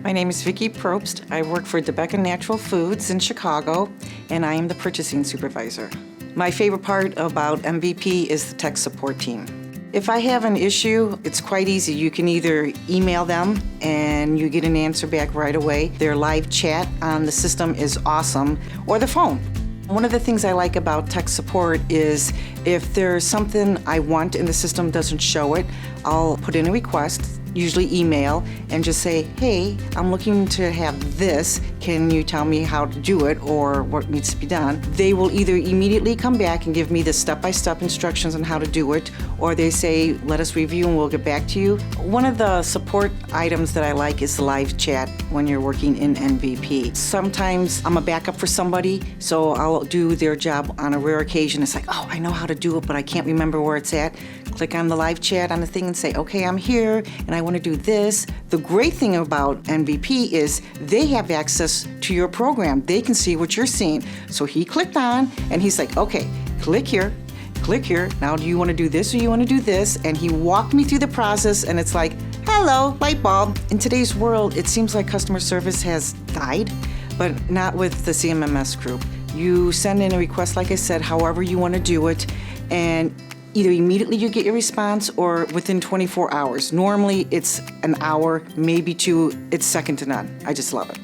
My name is Vicki Probst. I work for DaBecca Foods in Chicago, and I am the purchasing supervisor. My favorite part about MVP is the tech support team. If I have an issue, it's quite easy. You can either email them and you get an answer back right away. Their live chat on the system is awesome, or the phone. One of the things I like about tech support is if there's something I want and the system doesn't show it, I'll put in a request, usually email, and just say, hey, I'm looking to have this. Can you tell me how to do it or what needs to be done? They will either immediately come back and give me the step-by-step instructions on how to do it, or they say, let us review and we'll get back to you. One of the support items that I like is the live chat when you're working in MVP. Sometimes I'm a backup for somebody, so I'll do their job on a rare occasion. It's like, oh, I know how to do it, but I can't remember where it's at. Click on the live chat on the thing and say, okay, I'm here and I want to do this. The great thing about MVP is they have access to your program. They can see what you're seeing. So he clicked on and he's like, okay, click here. Now do you want to do this or you want to do this? And he walked me through the process and it's like, hello, light bulb. In today's world, it seems like customer service has died, but not with the CMMS group. You send in a request, like I said, however you want to do it, and either immediately you get your response or within 24 hours. Normally it's an hour, maybe two. It's second to none. I just love it.